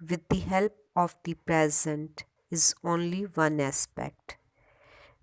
with the help of the present is only one aspect।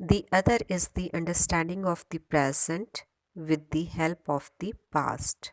The other is the understanding of the present with the help of the past।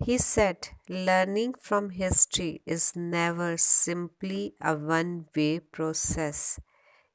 He said, learning from history is never simply a one-way process।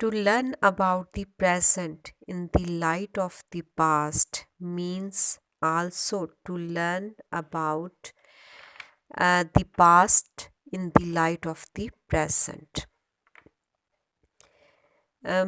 To learn about the present in the light of the past means also to learn about the past in the light of the present।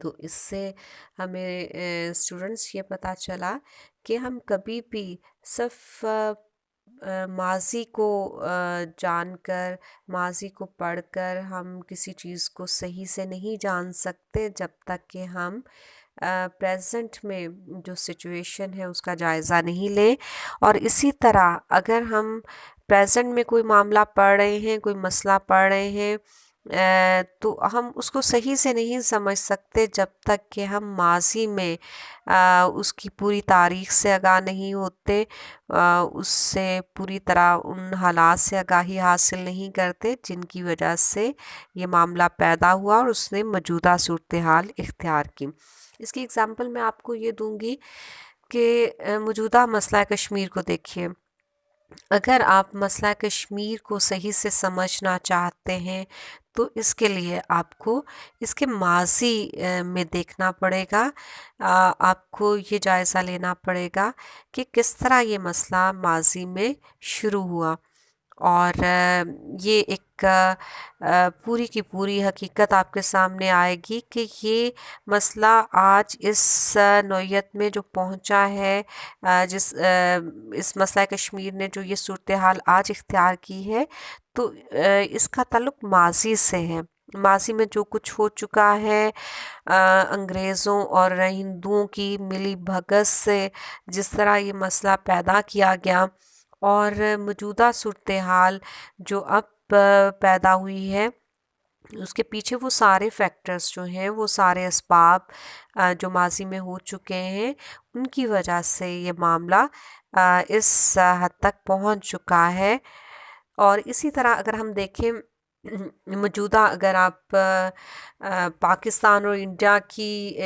تو اس سے ہمیں students یہ پتہ چلا کہ ہم کبھی بھی صرف ماضی کو جان کر، ماضی کو پڑھ کر ہم کسی چیز کو صحیح سے نہیں جان سکتے جب تک کہ ہم پریزنٹ میں جو سچویشن ہے اس کا جائزہ نہیں لیں. اور اسی طرح اگر ہم پریزنٹ میں کوئی معاملہ پڑھ رہے ہیں، کوئی مسئلہ پڑھ رہے ہیں، تو ہم اس کو صحیح سے نہیں سمجھ سکتے جب تک کہ ہم ماضی میں اس کی پوری تاریخ سے آگاہ نہیں ہوتے، اس سے پوری طرح ان حالات سے آگاہی حاصل نہیں کرتے جن کی وجہ سے یہ معاملہ پیدا ہوا اور اس نے موجودہ صورتحال اختیار کی. اس کی اگزامپل میں آپ کو یہ دوں گی کہ موجودہ مسئلہ کشمیر کو دیکھیے. اگر آپ مسئلہ کشمیر کو صحیح سے سمجھنا چاہتے ہیں تو اس کے لیے آپ کو اس کے ماضی میں دیکھنا پڑے گا. آپ کو یہ جائزہ لینا پڑے گا کہ کس طرح یہ مسئلہ ماضی میں شروع ہوا، اور یہ ایک پوری کی پوری حقیقت آپ کے سامنے آئے گی کہ یہ مسئلہ آج اس نوعیت میں جو پہنچا ہے، اس مسئلہ کشمیر نے جو یہ صورتحال آج اختیار کی ہے، تو اس کا تعلق ماضی سے ہے. ماضی میں جو کچھ ہو چکا ہے، انگریزوں اور ہندوؤں کی ملی بھگت سے جس طرح یہ مسئلہ پیدا کیا گیا، اور موجودہ صورتحال جو اب پیدا ہوئی ہے، اس کے پیچھے وہ سارے فیکٹرز جو ہیں، وہ سارے اسباب جو ماضی میں ہو چکے ہیں، ان کی وجہ سے یہ معاملہ اس حد تک پہنچ چکا ہے. اور اسی طرح اگر ہم دیکھیں موجودہ، اگر آپ پاکستان اور انڈیا کی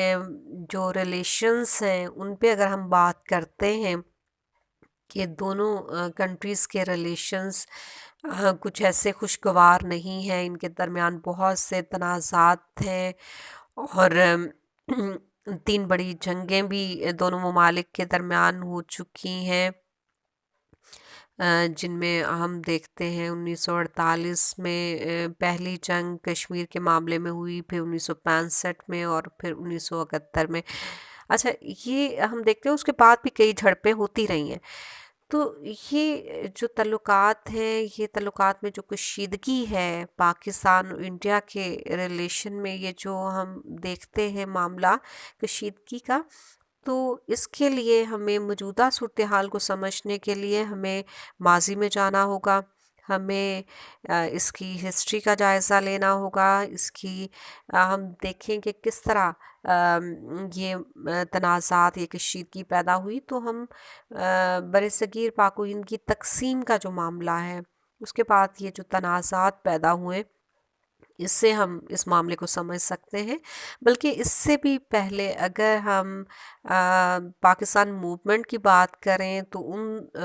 جو ریلیشنز ہیں ان پہ اگر ہم بات کرتے ہیں کہ دونوں کنٹریز کے ریلیشنز کچھ ایسے خوشگوار نہیں ہیں، ان کے درمیان بہت سے تنازعات ہیں، اور 3 بڑی جنگیں بھی دونوں ممالک کے درمیان ہو چکی ہیں، جن میں ہم دیکھتے ہیں 1948 میں پہلی جنگ کشمیر کے معاملے میں ہوئی، پھر 1965 میں، اور پھر 1971 میں. اچھا، یہ ہم دیکھتے ہیں اس کے بعد بھی کئی جھڑپیں ہوتی رہی ہیں. تو یہ جو تعلقات ہیں، یہ تعلقات میں جو کشیدگی ہے پاکستان اور انڈیا کے ریلیشن میں، یہ جو ہم دیکھتے ہیں معاملہ کشیدگی کا، تو اس کے لیے ہمیں موجودہ صورتحال کو سمجھنے کے لیے ہمیں ماضی میں جانا ہوگا، ہمیں اس کی ہسٹری کا جائزہ لینا ہوگا. اس کی ہم دیکھیں کہ کس طرح یہ تنازعات، یہ کشیدگی پیدا ہوئی. تو ہم برصغیر پاک و ہند کی تقسیم کا جو معاملہ ہے، اس کے بعد یہ جو تنازعات پیدا ہوئے، اس سے ہم اس معاملے کو سمجھ سکتے ہیں. بلکہ اس سے بھی پہلے اگر ہم پاکستان موومنٹ کی بات کریں تو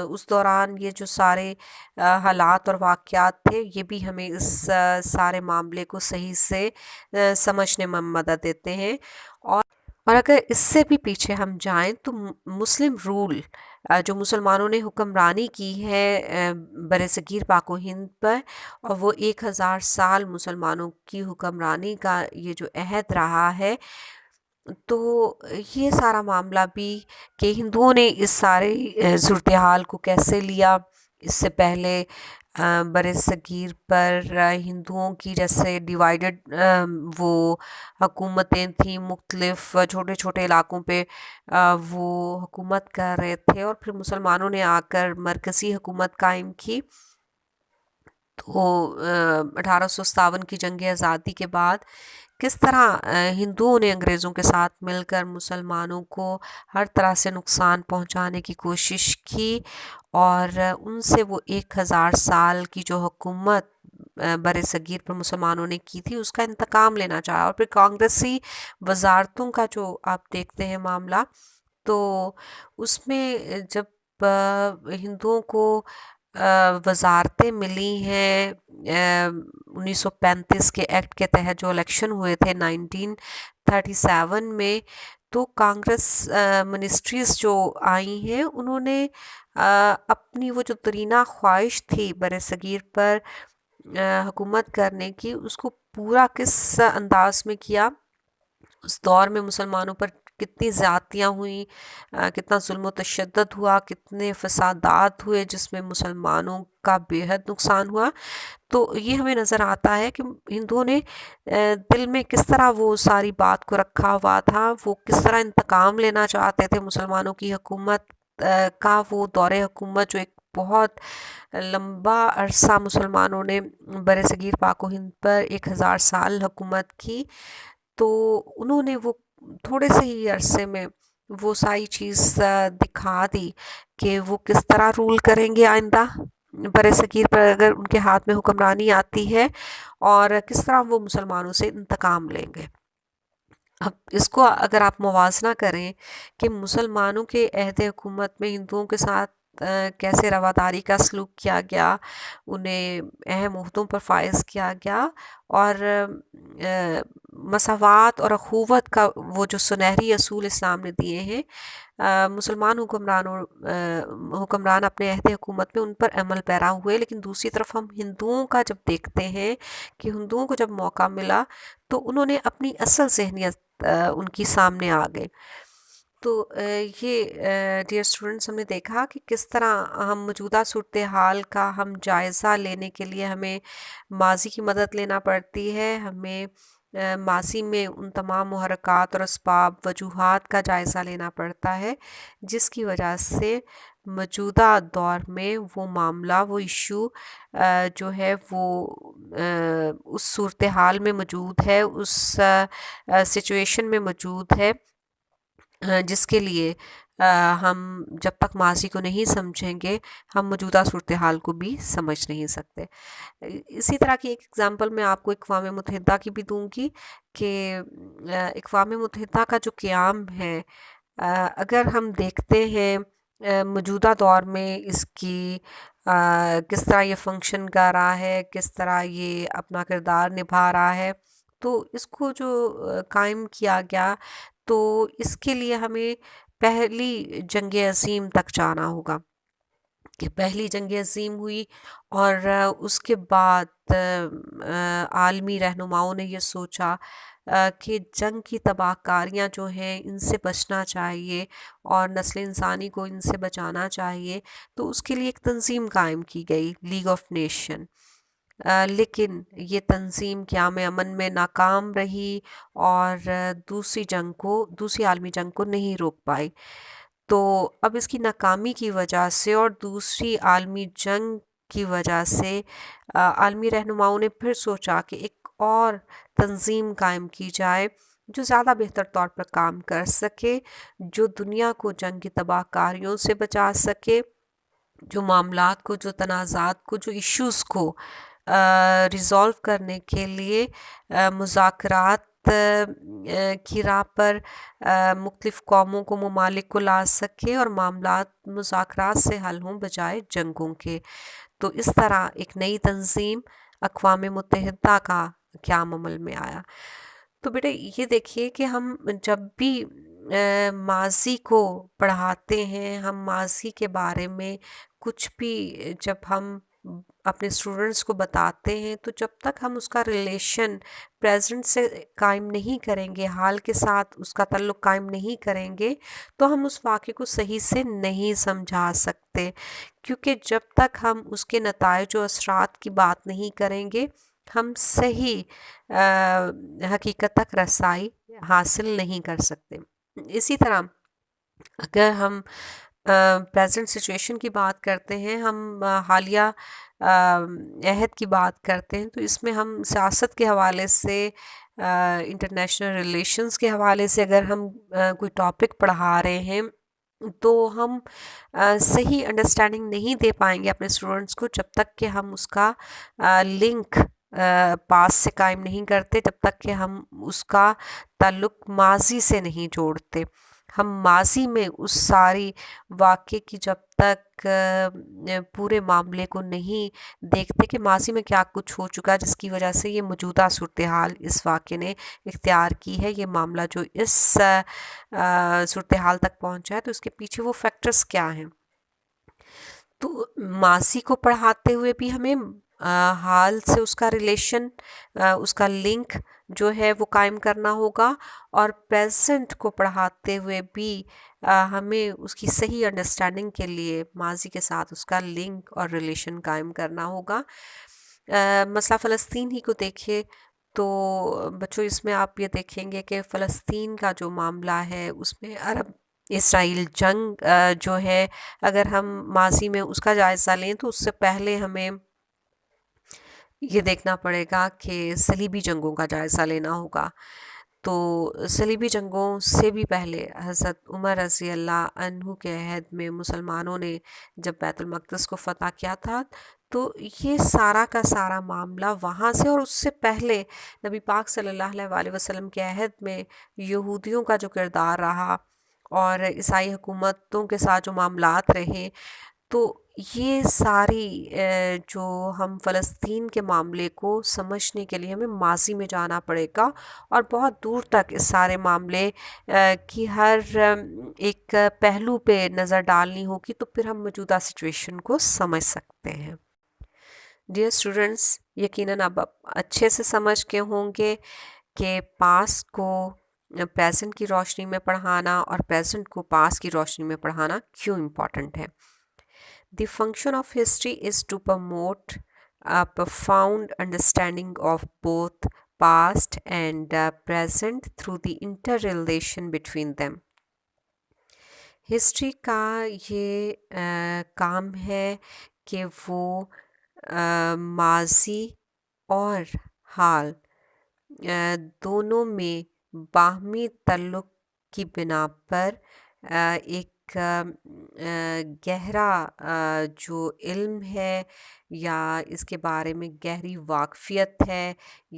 اس دوران یہ جو سارے حالات اور واقعات تھے، یہ بھی ہمیں اس سارے معاملے کو صحیح سے سمجھنے میں مدد دیتے ہیں. اور اگر اس سے بھی پیچھے ہم جائیں تو مسلم رول، جو مسلمانوں نے حکمرانی کی ہے برصغیر پاک و ہند پر، اور وہ 1000 سال مسلمانوں کی حکمرانی کا یہ جو عہد رہا ہے، تو یہ سارا معاملہ بھی کہ ہندوؤں نے اس سارے صورتحال کو کیسے لیا. اس سے پہلے برصغیر پر ہندوؤں کی جیسے ڈیوائیڈڈ وہ حکومتیں تھیں، مختلف چھوٹے چھوٹے علاقوں پہ وہ حکومت کر رہے تھے، اور پھر مسلمانوں نے آ کر مرکزی حکومت قائم کی. تو 1857 کی جنگ آزادی کے بعد کس طرح ہندوؤں نے انگریزوں کے ساتھ مل کر مسلمانوں کو ہر طرح سے نقصان پہنچانے کی کوشش کی، اور ان سے وہ 1000 سال کی جو حکومت برصغیر پر مسلمانوں نے کی تھی، اس کا انتقام لینا چاہا. اور پھر کانگریسی وزارتوں کا جو آپ دیکھتے ہیں معاملہ، تو اس میں جب ہندوؤں کو وزارتیں ملی ہیں 1935 کے ایکٹ کے تحت، جو الیکشن ہوئے تھے 1937 میں، تو کانگریس منسٹریز جو آئی ہیں، انہوں نے اپنی وہ جو ترینہ خواہش تھی برصغیر پر حکومت کرنے کی، اس کو پورا کس انداز میں کیا. اس دور میں مسلمانوں پر کتنی زیادتیاں ہوئیں، کتنا ظلم و تشدد ہوا، کتنے فسادات ہوئے جس میں مسلمانوں کا بے حد نقصان ہوا. تو یہ ہمیں نظر آتا ہے کہ ہندوؤں نے دل میں کس طرح وہ ساری بات کو رکھا ہوا تھا، وہ کس طرح انتقام لینا چاہتے تھے مسلمانوں کی حکومت کا. وہ دور حکومت جو ایک بہت لمبا عرصہ مسلمانوں نے بر صغیر پاک و ہند پر 1000 سال حکومت کی، تو انہوں نے وہ تھوڑے سے ہی عرصے میں وہ ساری چیز دکھا دی کہ وہ کس طرح رول کریں گے آئندہ بر صغیر پر اگر ان کے ہاتھ میں حکمرانی آتی ہے، اور کس طرح وہ مسلمانوں سے انتقام لیں گے. اب اس کو اگر آپ موازنہ کریں کہ مسلمانوں کے عہد حکومت میں ہندوؤں کے ساتھ کیسے رواداری کا سلوک کیا گیا، انہیں اہم عہدوں پر فائز کیا گیا، اور مساوات اور اخوت کا وہ جو سنہری اصول اسلام نے دیے ہیں، مسلمان حکمران اپنے عہد حکومت میں ان پر عمل پیرا ہوئے. لیکن دوسری طرف ہم ہندوؤں کا جب دیکھتے ہیں کہ ہندوؤں کو جب موقع ملا تو انہوں نے اپنی اصل ذہنیت ان کی سامنے آ گئے. تو یہ ڈیئر اسٹوڈنٹس ہم نے دیکھا کہ کس طرح ہم موجودہ صورتحال کا ہم جائزہ لینے کے لیے ہمیں ماضی کی مدد لینا پڑتی ہے. ہمیں ماضی میں ان تمام محرکات اور اسباب وجوہات کا جائزہ لینا پڑتا ہے جس کی وجہ سے موجودہ دور میں وہ معاملہ، وہ ایشو جو ہے وہ اس صورتحال میں موجود ہے، اس سچویشن میں موجود ہے جس کے لیے ہم جب تک ماضی کو نہیں سمجھیں گے ہم موجودہ صورتحال کو بھی سمجھ نہیں سکتے. اسی طرح کی ایک اگزامپل میں آپ کو اقوام متحدہ کی بھی دوں گی کہ اقوام متحدہ کا جو قیام ہے، اگر ہم دیکھتے ہیں موجودہ دور میں اس کی کس طرح یہ فنکشن کر رہا ہے، کس طرح یہ اپنا کردار نبھا رہا ہے، تو اس کو جو قائم کیا گیا تو اس کے لیے ہمیں پہلی جنگ عظیم تک جانا ہوگا کہ پہلی جنگ عظیم ہوئی، اور اس کے بعد عالمی رہنماؤں نے یہ سوچا کہ جنگ کی تباہ کاریاں جو ہیں ان سے بچنا چاہیے اور نسل انسانی کو ان سے بچانا چاہیے. تو اس کے لیے ایک تنظیم قائم کی گئی، لیگ آف نیشن. لیکن یہ تنظیم قیام امن میں ناکام رہی اور دوسری عالمی جنگ کو نہیں روک پائی. تو اب اس کی ناکامی کی وجہ سے اور دوسری عالمی جنگ کی وجہ سے عالمی رہنماؤں نے پھر سوچا کہ ایک اور تنظیم قائم کی جائے جو زیادہ بہتر طور پر کام کر سکے، جو دنیا کو جنگ کی تباہ کاریوں سے بچا سکے، جو معاملات کو، جو تنازعات کو، جو ایشوز کو ریزالو کرنے کے لیے مذاکرات کی راہ پر مختلف قوموں کو، ممالک کو لا سکے اور معاملات مذاکرات سے حل ہوں بجائے جنگوں کے. تو اس طرح ایک نئی تنظیم اقوام متحدہ کا قیام عمل میں آیا. تو بیٹے یہ دیکھیے کہ ہم جب بھی ماضی کو پڑھاتے ہیں، ہم ماضی کے بارے میں کچھ بھی جب ہم اپنے اسٹوڈنٹس کو بتاتے ہیں تو جب تک ہم اس کا ریلیشن پریزنٹ سے قائم نہیں کریں گے، حال کے ساتھ اس کا تعلق قائم نہیں کریں گے تو ہم اس واقعے کو صحیح سے نہیں سمجھا سکتے. کیونکہ جب تک ہم اس کے نتائج و اثرات کی بات نہیں کریں گے ہم صحیح حقیقت تک رسائی حاصل نہیں کر سکتے. اسی طرح اگر ہم پریزنٹ سچویشن کی بات کرتے ہیں، ہم حالیہ عہد کی بات کرتے ہیں، تو اس میں ہم سیاست کے حوالے سے، انٹرنیشنل ریلیشنز کے حوالے سے اگر ہم کوئی ٹاپک پڑھا رہے ہیں تو ہم صحیح انڈرسٹینڈنگ نہیں دے پائیں گے اپنے اسٹوڈنٹس کو جب تک کہ ہم اس کا لنک پاس سے قائم نہیں کرتے، جب تک کہ ہم اس کا تعلق ماضی سے نہیں جوڑتے. ہم ماضی میں اس ساری واقعے کی جب تک پورے معاملے کو نہیں دیکھتے کہ ماضی میں کیا کچھ ہو چکا جس کی وجہ سے یہ موجودہ صورتحال اس واقعے نے اختیار کی ہے، یہ معاملہ جو اس صورتحال تک پہنچا ہے، تو اس کے پیچھے وہ فیکٹرز کیا ہیں. تو ماضی کو پڑھاتے ہوئے بھی ہمیں حال سے اس کا ریلیشن، اس کا لنک جو ہے وہ قائم کرنا ہوگا، اور پریزنٹ کو پڑھاتے ہوئے بھی ہمیں اس کی صحیح انڈرسٹینڈنگ کے لیے ماضی کے ساتھ اس کا لنک اور ریلیشن قائم کرنا ہوگا۔ مسئلہ فلسطین ہی کو دیکھیے تو بچوں اس میں آپ یہ دیکھیں گے کہ فلسطین کا جو معاملہ ہے اس میں عرب اسرائیل جنگ جو ہے، اگر ہم ماضی میں اس کا جائزہ لیں تو اس سے پہلے ہمیں یہ دیکھنا پڑے گا کہ صلیبی جنگوں کا جائزہ لینا ہوگا۔ تو صلیبی جنگوں سے بھی پہلے حضرت عمر رضی اللہ عنہ کے عہد میں مسلمانوں نے جب بیت المقدس کو فتح کیا تھا، تو یہ سارا کا سارا معاملہ وہاں سے، اور اس سے پہلے نبی پاک صلی اللہ علیہ وسلم کے عہد میں یہودیوں کا جو کردار رہا اور عیسائی حکومتوں کے ساتھ جو معاملات رہے، تو یہ ساری جو ہم فلسطین کے معاملے کو سمجھنے کے لیے ہمیں ماضی میں جانا پڑے گا، اور بہت دور تک اس سارے معاملے کی ہر ایک پہلو پہ نظر ڈالنی ہوگی، تو پھر ہم موجودہ سچویشن کو سمجھ سکتے ہیں۔ ڈیئر اسٹوڈنٹس، یقیناً اب اچھے سے سمجھ کے ہوں گے کہ پاسٹ کو پریزنٹ کی روشنی میں پڑھانا اور پریزنٹ کو پاسٹ کی روشنی میں پڑھانا کیوں امپورٹنٹ ہے۔ The function of history is to promote a profound understanding of both past and present through the interrelation between them. History کا یہ کام ہے کہ وہ ماضی اور حال دونوں میں باہمی تعلق کی بنا پر ایک گہرا جو علم ہے یا اس کے بارے میں گہری واقفیت ہے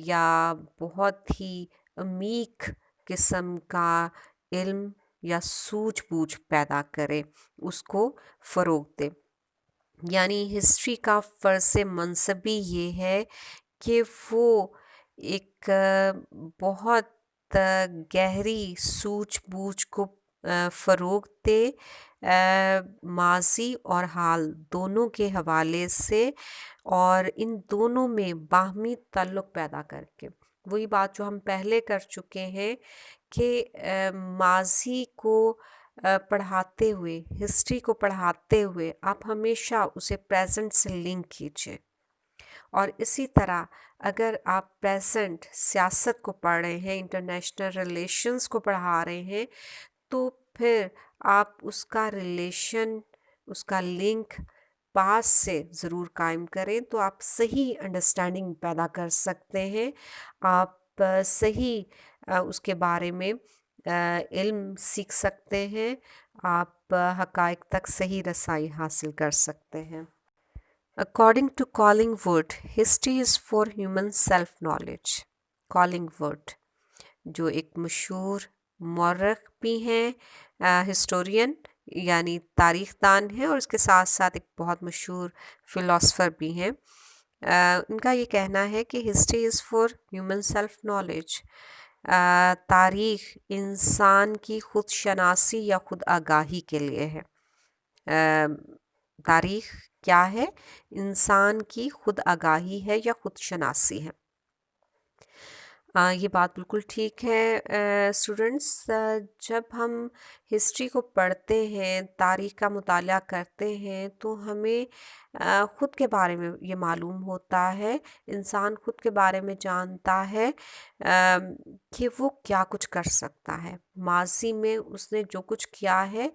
یا بہت ہی عمیق قسم کا علم یا سوجھ بوجھ پیدا کرے، اس کو فروغ دے۔ یعنی ہسٹری کا فرض منصبی یہ ہے کہ وہ ایک بہت گہری سوجھ بوجھ کو فروغ دے ماضی اور حال دونوں کے حوالے سے، اور ان دونوں میں باہمی تعلق پیدا کر کے، وہی بات جو ہم پہلے کر چکے ہیں کہ ماضی کو پڑھاتے ہوئے، ہسٹری کو پڑھاتے ہوئے آپ ہمیشہ اسے پریزنٹ سے لنک کیجئے، اور اسی طرح اگر آپ پریزنٹ سیاست کو پڑھ رہے ہیں، انٹرنیشنل ریلیشنز کو پڑھا رہے ہیں، تو پھر آپ اس کا ریلیشن، اس کا لنک پاس سے ضرور قائم کریں، تو آپ صحیح انڈرسٹینڈنگ پیدا کر سکتے ہیں، آپ صحیح اس کے بارے میں علم سیکھ سکتے ہیں، آپ حقائق تک صحیح رسائی حاصل کر سکتے ہیں۔ According to Collingwood, history is for human self-knowledge. Collingwood جو ایک مشہور مورخ بھی ہیں، ہسٹورین یعنی تاریخ دان ہیں، اور اس کے ساتھ ساتھ ایک بہت مشہور فلاسفر بھی ہیں۔ ان کا یہ کہنا ہے کہ history is for human self knowledge, تاریخ انسان کی خود شناسی یا خود آگاہی کے لیے ہے۔ تاریخ کیا ہے؟ انسان کی خود آگاہی ہے یا خود شناسی ہے۔ یہ بات بالکل ٹھیک ہے اسٹوڈنٹس، جب ہم ہسٹری کو پڑھتے ہیں، تاریخ کا مطالعہ کرتے ہیں، تو ہمیں خود کے بارے میں یہ معلوم ہوتا ہے، انسان خود کے بارے میں جانتا ہے کہ وہ کیا کچھ کر سکتا ہے، ماضی میں اس نے جو کچھ کیا ہے،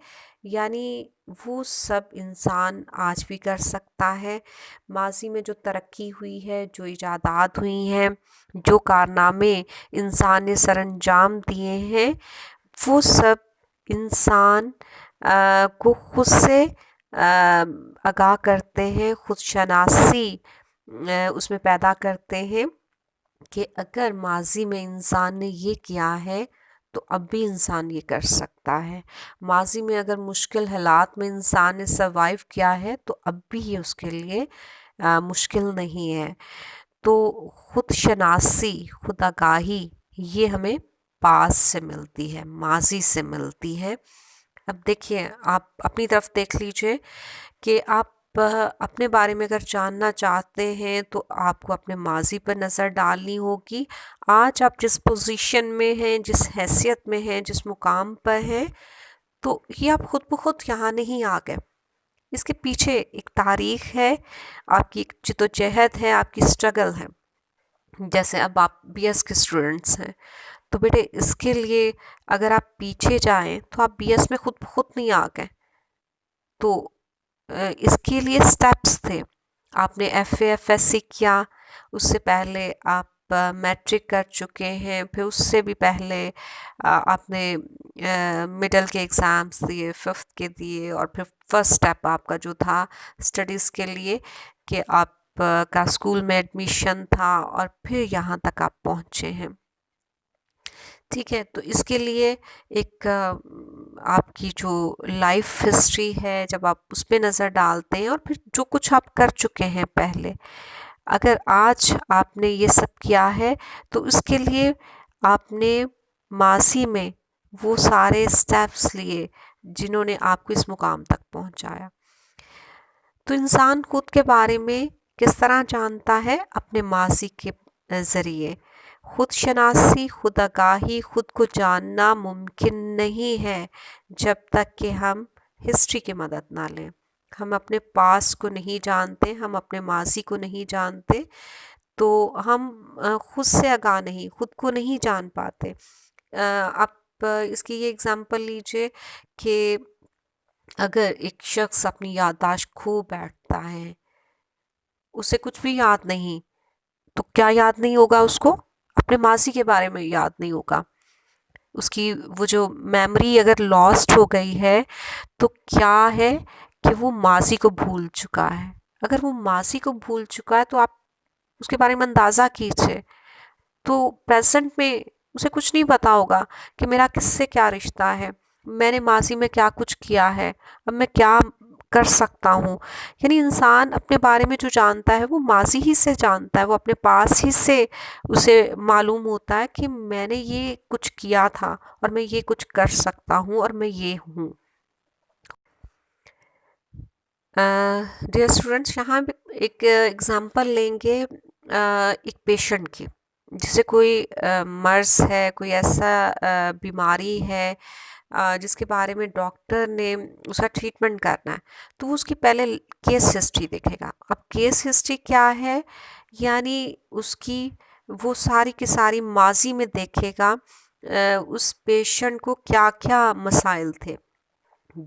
یعنی وہ سب انسان آج بھی کر سکتا ہے۔ ماضی میں جو ترقی ہوئی ہے، جو ایجادات ہوئی ہیں، جو کارنامے انسان نے سر انجام دیے ہیں، وہ سب انسان کو خود سے آگاہ کرتے ہیں، خود شناسی اس میں پیدا کرتے ہیں کہ اگر ماضی میں انسان نے یہ کیا ہے تو اب بھی انسان یہ کر سکتا ہے، ماضی میں اگر مشکل حالات میں انسان نے سروائیو کیا ہے تو اب بھی یہ اس کے لیے مشکل نہیں ہے۔ تو خود شناسی، خود آگاہی یہ ہمیں پاس سے ملتی ہے، ماضی سے ملتی ہے۔ اب دیکھیے، آپ اپنی طرف دیکھ لیجئے کہ آپ اپنے بارے میں اگر جاننا چاہتے ہیں تو آپ کو اپنے ماضی پر نظر ڈالنی ہوگی. آج آپ جس پوزیشن میں ہیں، جس حیثیت میں ہیں، جس مقام پر ہیں، تو یہ آپ خود بخود یہاں نہیں آ گئے. اس کے پیچھے ایک تاریخ ہے، آپ کی ایک جدوجہد ہے، آپ کی اسٹرگل ہے. جیسے اب آپ بی ایس کے اسٹوڈنٹس ہیں تو بیٹے اس کے لیے اگر آپ پیچھے جائیں تو آپ بی ایس میں خود بخود نہیں آ گئے. تو اس کے لیے سٹیپس تھے. آپ نے F A F S C کیا، اس سے پہلے آپ میٹرک کر چکے ہیں، پھر اس سے بھی پہلے آپ نے مڈل کے ایگزامس دیے، ففتھ کے دیے، اور پھر فرسٹ سٹیپ آپ کا جو تھا اسٹڈیز کے لیے کہ آپ کا اسکول میں ایڈمیشن تھا، اور پھر یہاں تک آپ پہنچے ہیں. ٹھیک ہے، تو اس کے لیے ایک آپ کی جو لائف ہسٹری ہے، جب آپ اس پہ نظر ڈالتے ہیں اور پھر جو کچھ آپ کر چکے ہیں پہلے، اگر آج آپ نے یہ سب کیا ہے تو اس کے لیے آپ نے ماضی میں وہ سارے سٹیپس لیے جنہوں نے آپ کو اس مقام تک پہنچایا. تو انسان خود کے بارے میں کس طرح جانتا ہے؟ اپنے ماضی کے ذریعے. خود شناسی، خود آگاہی، خود کو جاننا ممکن نہیں ہے جب تک کہ ہم ہسٹری کی مدد نہ لیں. ہم اپنے پاس کو نہیں جانتے، ہم اپنے ماضی کو نہیں جانتے، تو ہم خود سے آگاہ نہیں، خود کو نہیں جان پاتے. آپ اس کی یہ اگزامپل لیجئے کہ اگر ایک شخص اپنی یادداشت کھو بیٹھتا ہے، اسے کچھ بھی یاد نہیں، تو کیا یاد نہیں ہوگا اس کو؟ اپنے ماضی کے بارے میں یاد نہیں ہوگا. اس کی وہ جو میموری اگر لاسٹ ہو گئی ہے تو کیا ہے کہ وہ ماضی کو بھول چکا ہے. اگر وہ ماضی کو بھول چکا ہے تو آپ اس کے بارے میں اندازہ کیجئے، تو پریزنٹ میں اسے کچھ نہیں پتا ہوگا کہ میرا کس سے کیا رشتہ ہے، میں نے ماضی میں کیا کچھ کیا ہے، اب میں کیا کر سکتا ہوں. یعنی انسان اپنے بارے میں جو جانتا ہے وہ ماضی ہی سے جانتا ہے، وہ اپنے پاس ہی سے اسے معلوم ہوتا ہے کہ میں نے یہ کچھ کیا تھا اور میں یہ کچھ کر سکتا ہوں اور میں یہ ہوں. ڈیئر اسٹوڈنٹس، یہاں ایک ایگزامپل لیں گے ایک پیشنٹ کی، جسے کوئی مرض ہے، کوئی ایسا بیماری ہے جس کے بارے میں ڈاکٹر نے اس کا ٹریٹمنٹ کرنا ہے، تو وہ اس کی پہلے کیس ہسٹری دیکھے گا. اب کیس ہسٹری کیا ہے؟ یعنی اس کی وہ ساری کی ساری ماضی میں دیکھے گا اس پیشنٹ کو کیا کیا مسائل تھے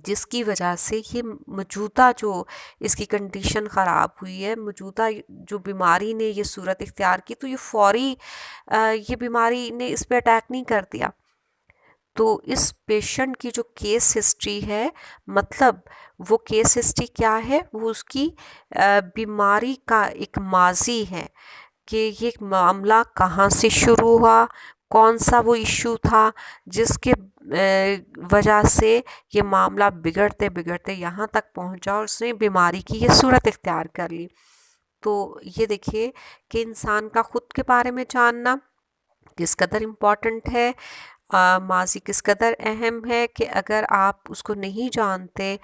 جس کی وجہ سے یہ موجودہ جو اس کی کنڈیشن خراب ہوئی ہے، موجودہ جو بیماری نے یہ صورت اختیار کی، تو یہ فوری یہ بیماری نے اس پہ اٹیک نہیں کر دیا. تو اس پیشنٹ کی جو کیس ہسٹری ہے، مطلب وہ کیس ہسٹری کیا ہے؟ وہ اس کی بیماری کا ایک ماضی ہے کہ یہ معاملہ کہاں سے شروع ہوا، کون سا وہ ایشو تھا جس کے وجہ سے یہ معاملہ بگڑتے بگڑتے یہاں تک پہنچا اور اس نے بیماری کی یہ صورت اختیار کر لی. تو یہ دیکھیے کہ انسان کا خود کے بارے میں جاننا کس قدر امپورٹنٹ ہے، ماضی کس قدر اہم ہے کہ اگر آپ اس کو نہیں جانتے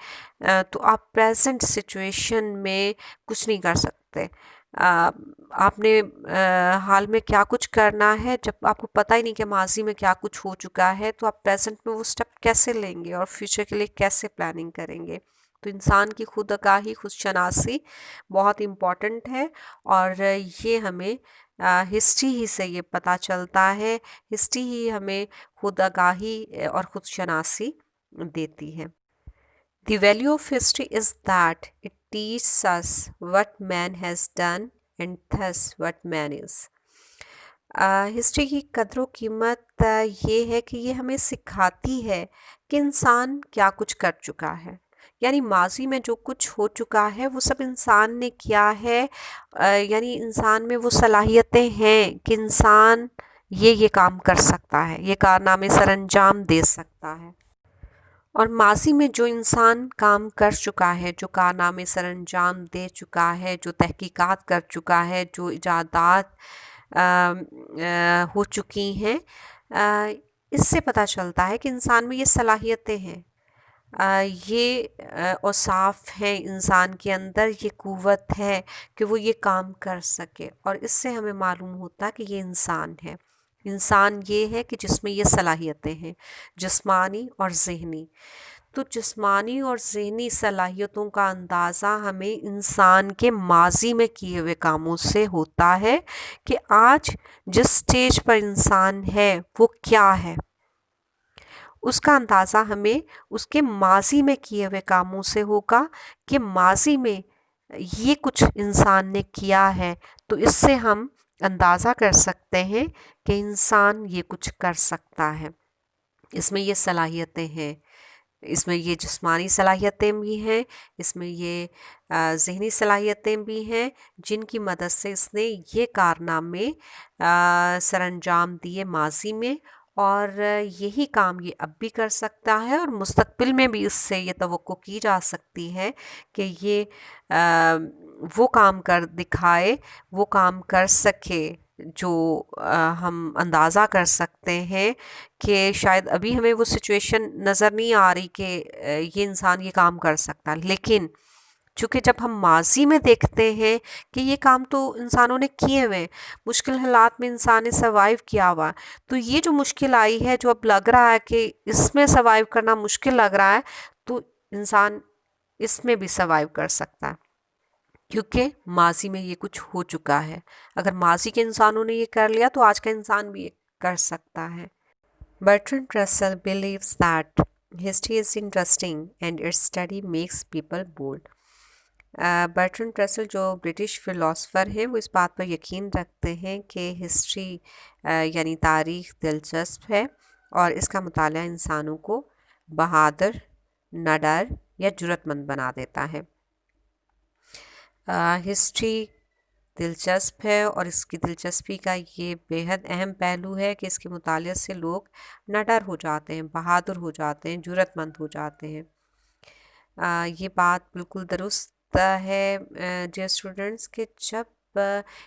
تو آپ پریزنٹ سچویشن میں کچھ نہیں کر سکتے. آپ نے حال میں کیا کچھ کرنا ہے، جب آپ کو پتہ ہی نہیں کہ ماضی میں کیا کچھ ہو چکا ہے تو آپ پریزنٹ میں وہ سٹیپ کیسے لیں گے اور فیوچر کے لیے کیسے پلاننگ کریں گے. تو انسان کی خود آگاہی، خود شناسی بہت امپورٹنٹ ہے، اور یہ ہمیں ہسٹری ہی سے یہ پتہ چلتا ہے. ہسٹری ہی ہمیں خود آگاہی اور خود شناسی دیتی ہے. The value of history is that it teaches us what man has done and thus what man is. History کی قدر و قیمت یہ ہے کہ یہ ہمیں سکھاتی ہے کہ انسان کیا کچھ کر چکا ہے. یعنی ماضی میں جو کچھ ہو چکا ہے وہ سب انسان نے کیا ہے، یعنی انسان میں وہ صلاحیتیں ہیں کہ انسان یہ کام کر سکتا ہے، یہ کارنامے سر انجام دے سکتا ہے. اور ماضی میں جو انسان کام کر چکا ہے، جو کارنامے سر انجام دے چکا ہے، جو تحقیقات کر چکا ہے، جو ایجادات ہو چکی ہیں، اس سے پتہ چلتا ہے کہ انسان میں یہ صلاحیتیں ہیں. یہ اوصاف ہیں انسان کے اندر، یہ قوت ہے کہ وہ یہ کام کر سکے، اور اس سے ہمیں معلوم ہوتا کہ یہ انسان ہے۔ انسان یہ ہے کہ جس میں یہ صلاحیتیں ہیں، جسمانی اور ذہنی۔ تو جسمانی اور ذہنی صلاحیتوں کا اندازہ ہمیں انسان کے ماضی میں کیے ہوئے کاموں سے ہوتا ہے کہ آج جس سٹیج پر انسان ہے وہ کیا ہے۔ اس کا اندازہ ہمیں اس کے ماضی میں کیے ہوئے کاموں سے ہوگا کہ ماضی میں یہ کچھ انسان نے کیا ہے، تو اس سے ہم اندازہ کر سکتے ہیں کہ انسان یہ کچھ کر سکتا ہے، اس میں یہ صلاحیتیں ہیں، اس میں یہ جسمانی صلاحیتیں بھی ہیں، اس میں یہ ذہنی صلاحیتیں بھی ہیں، جن کی مدد سے اس نے یہ کارنامے سر انجام دیے ماضی میں، اور یہی کام یہ اب بھی کر سکتا ہے، اور مستقبل میں بھی اس سے یہ توقع کی جا سکتی ہے کہ یہ وہ کام کر دکھائے، وہ کام کر سکے جو ہم اندازہ کر سکتے ہیں کہ شاید ابھی ہمیں وہ سچویشن نظر نہیں آ رہی کہ یہ انسان یہ کام کر سکتا، لیکن چونکہ جب ہم ماضی میں دیکھتے ہیں کہ یہ کام تو انسانوں نے کیے ہوئے، مشکل حالات میں انسان نے سروائیو کیا ہوا، تو یہ جو مشکل آئی ہے جو اب لگ رہا ہے کہ اس میں سروائیو کرنا مشکل لگ رہا ہے، تو انسان اس میں بھی سروائیو کر سکتا ہے، کیونکہ ماضی میں یہ کچھ ہو چکا ہے۔ اگر ماضی کے انسانوں نے یہ کر لیا تو آج کا انسان بھی یہ کر سکتا ہے۔ برٹرنڈ رسل believes that history is interesting and its study makes people bold۔ برٹرنڈ رسل جو برٹش فلاسفر ہیں وہ اس بات پر یقین رکھتے ہیں کہ ہسٹری یعنی تاریخ دلچسپ ہے، اور اس کا مطالعہ انسانوں کو بہادر، نڈر یا جرأت مند بنا دیتا ہے۔ ہسٹری دلچسپ ہے، اور اس کی دلچسپی کا یہ بیحد اہم پہلو ہے کہ اس کے مطالعے سے لوگ نڈر ہو جاتے ہیں، بہادر ہو جاتے ہیں، جرأت مند ہو جاتے ہیں۔ یہ بات بالکل درست ہے ڈیئر اسٹوڈنٹس کہ جب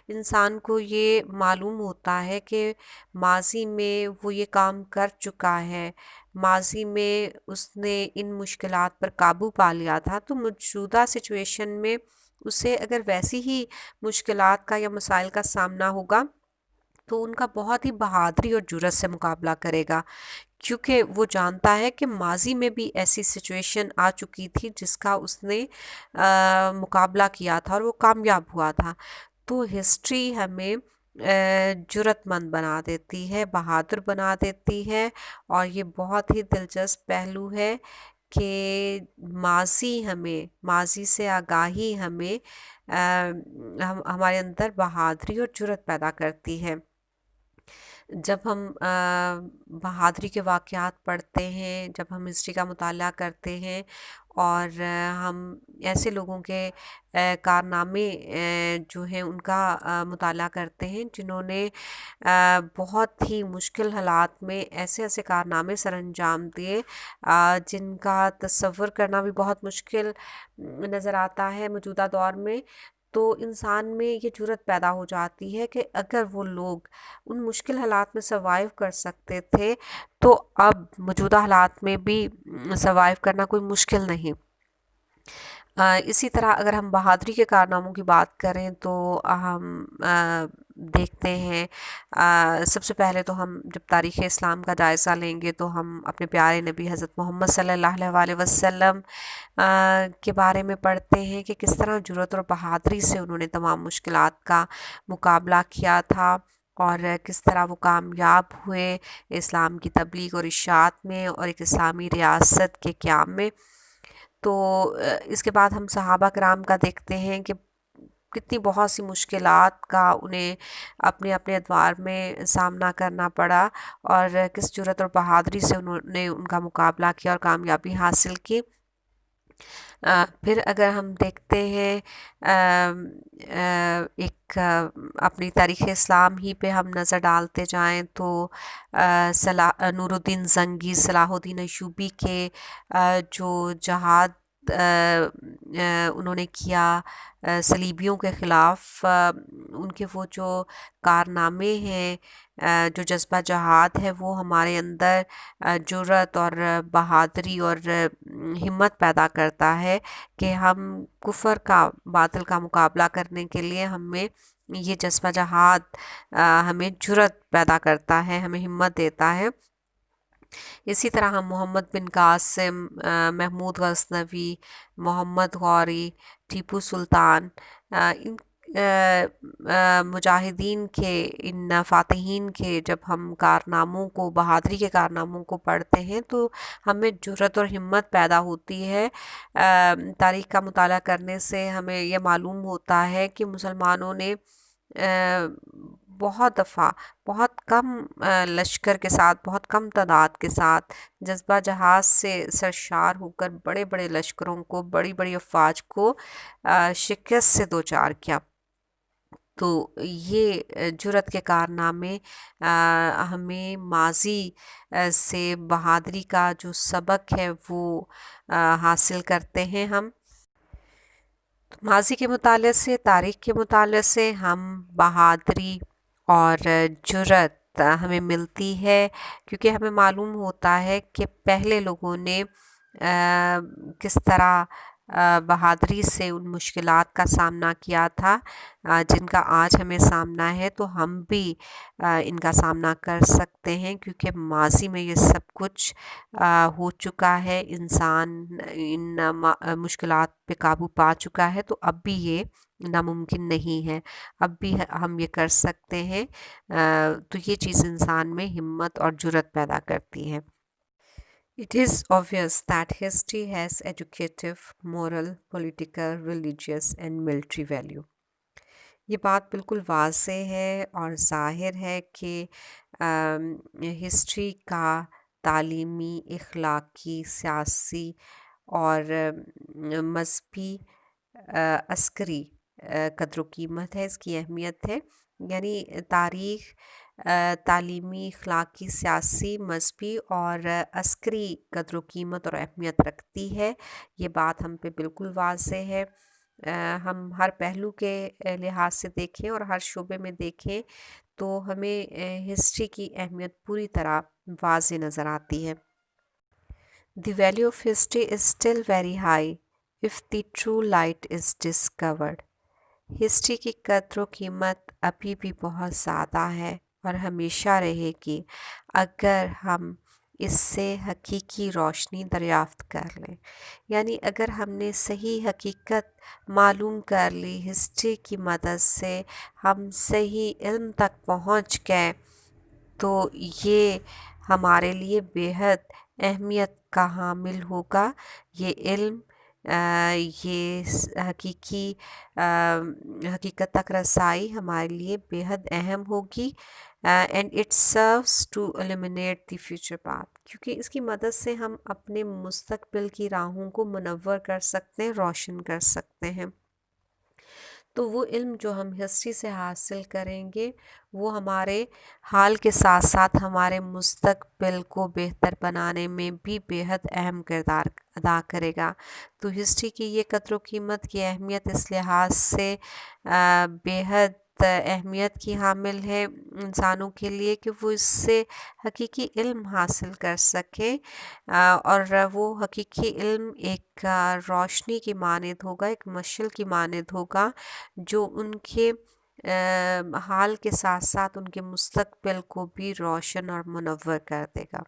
انسان کو یہ معلوم ہوتا ہے کہ ماضی میں وہ یہ کام کر چکا ہے، ماضی میں اس نے ان مشکلات پر قابو پا لیا تھا، تو موجودہ سچویشن میں اسے اگر ویسی ہی مشکلات کا یا مسائل کا سامنا ہوگا تو ان کا بہت ہی بہادری اور جرأت سے مقابلہ کرے گا، کیونکہ وہ جانتا ہے کہ ماضی میں بھی ایسی سچویشن آ چکی تھی جس کا اس نے مقابلہ کیا تھا اور وہ کامیاب ہوا تھا۔ تو ہسٹری ہمیں جرأت مند بنا دیتی ہے، بہادر بنا دیتی ہے، اور یہ بہت ہی دلچسپ پہلو ہے کہ ماضی سے آگاہی ہمیں ہمارے اندر بہادری اور جرأت پیدا کرتی ہے۔ جب ہم بہادری کے واقعات پڑھتے ہیں، جب ہم ہسٹری کا مطالعہ کرتے ہیں، اور ہم ایسے لوگوں کے کارنامے جو ہیں ان کا مطالعہ کرتے ہیں جنہوں نے بہت ہی مشکل حالات میں ایسے ایسے کارنامے سر انجام دیے جن کا تصور کرنا بھی بہت مشکل نظر آتا ہے موجودہ دور میں، تو انسان میں یہ جرأت پیدا ہو جاتی ہے کہ اگر وہ لوگ ان مشکل حالات میں سروائیو کر سکتے تھے تو اب موجودہ حالات میں بھی سروائیو کرنا کوئی مشکل نہیں۔ اسی طرح اگر ہم بہادری کے کارناموں کی بات کریں تو ہم دیکھتے ہیں، سب سے پہلے تو ہم جب تاریخ اسلام کا جائزہ لیں گے تو ہم اپنے پیارے نبی حضرت محمد صلی اللہ علیہ وسلم کے بارے میں پڑھتے ہیں کہ کس طرح جرأت اور بہادری سے انہوں نے تمام مشکلات کا مقابلہ کیا تھا، اور کس طرح وہ کامیاب ہوئے اسلام کی تبلیغ اور اشاعت میں اور ایک اسلامی ریاست کے قیام میں۔ تو اس کے بعد ہم صحابہ کرام کا دیکھتے ہیں کہ کتنی بہت سی مشکلات کا انہیں اپنے اپنے ادوار میں سامنا کرنا پڑا، اور کس جرأت اور بہادری سے انہوں نے ان کا مقابلہ کیا اور کامیابی حاصل کی۔ پھر اگر ہم دیکھتے ہیں ایک اپنی تاریخ اسلام ہی پہ ہم نظر ڈالتے جائیں تو نور الدین زنگی، صلاح الدین ایوبی کے جو جہاد انہوں نے کیا صلیبیوں کے خلاف، ان کے وہ جو کارنامے ہیں، جو جذبہ جہاد ہے، وہ ہمارے اندر جرأت اور بہادری اور ہمت پیدا کرتا ہے کہ ہم کفر کا باطل کا مقابلہ کرنے کے لیے ہمیں یہ جذبہ جہاد ہمیں جرأت پیدا کرتا ہے، ہمیں ہمت دیتا ہے۔ اسی طرح ہم محمد بن قاسم، محمود غزنوی، محمد غوری، ٹیپو سلطان، ان مجاہدین کے، ان فاتحین کے جب ہم کارناموں کو، بہادری کے کارناموں کو پڑھتے ہیں تو ہمیں جرأت اور ہمت پیدا ہوتی ہے۔ تاریخ کا مطالعہ کرنے سے ہمیں یہ معلوم ہوتا ہے کہ مسلمانوں نے بہت دفعہ بہت کم لشکر کے ساتھ، بہت کم تعداد کے ساتھ جذبہ جہاد سے سرشار ہو کر بڑے بڑے لشکروں کو، بڑی بڑی افواج کو شکست سے دوچار کیا۔ تو یہ جرأت کے کارنامے ہمیں ماضی سے بہادری کا جو سبق ہے وہ حاصل کرتے ہیں۔ ہم ماضی کے مطالعے سے، تاریخ کے مطالعے سے ہم بہادری اور جرأت ہمیں ملتی ہے، کیونکہ ہمیں معلوم ہوتا ہے کہ پہلے لوگوں نے کس طرح بہادری سے ان مشکلات کا سامنا کیا تھا جن کا آج ہمیں سامنا ہے، تو ہم بھی ان کا سامنا کر سکتے ہیں، کیونکہ ماضی میں یہ سب کچھ ہو چکا ہے، انسان ان مشکلات پہ قابو پا چکا ہے، تو اب بھی یہ ناممکن نہیں ہے، اب بھی ہم یہ کر سکتے ہیں۔ تو یہ چیز انسان میں ہمت اور جرأت پیدا کرتی ہے۔ It is obvious that history has educative, moral, political, religious and military value. یہ بات بالکل واضح ہے اور ظاہر ہے کہ ہسٹری کا تعلیمی، اخلاقی، سیاسی اور مذہبی، عسکری قدر و قیمت ہے، اس کی اہمیت ہے۔ یعنی تاریخ تعلیمی، اخلاقی، سیاسی، مذہبی اور عسکری قدر و قیمت اور اہمیت رکھتی ہے۔ یہ بات ہم پہ بالکل واضح ہے۔ ہم ہر پہلو کے لحاظ سے دیکھیں اور ہر شعبے میں دیکھیں تو ہمیں ہسٹری کی اہمیت پوری طرح واضح نظر آتی ہے۔ The value of history is still very high if the true light is discovered. History کی قدر و قیمت ابھی بھی بہت زیادہ ہے اور ہمیشہ رہے گی اگر ہم اس سے حقیقی روشنی دریافت کر لیں۔ یعنی اگر ہم نے صحیح حقیقت معلوم کر لی، ہسٹری کی مدد سے ہم صحیح علم تک پہنچ گئے، تو یہ ہمارے لیے بیحد اہمیت کا حامل ہوگا۔ یہ علم، یہ حقیقت تک رسائی ہمارے لیے بیحد اہم ہوگی۔ And it serves to eliminate the future path, کیونکہ اس کی مدد سے ہم اپنے مستقبل کی راہوں کو منور کر سکتے ہیں، روشن کر سکتے ہیں۔ تو وہ علم جو ہم ہسٹری سے حاصل کریں گے وہ ہمارے حال کے ساتھ ساتھ ہمارے مستقبل کو بہتر بنانے میں بھی بیحد اہم کردار ادا کرے گا۔ تو ہسٹری کی یہ قدر و قیمت کی اہمیت اس لحاظ سے بیحد اہمیت کی حامل ہے انسانوں کے لیے کہ وہ اس سے حقیقی علم حاصل کر سکیں، اور وہ حقیقی علم ایک روشنی کی مانند ہوگا، ایک مشعل کی مانند ہوگا جو ان کے حال کے ساتھ ساتھ ان کے مستقبل کو بھی روشن اور منور کر دے گا۔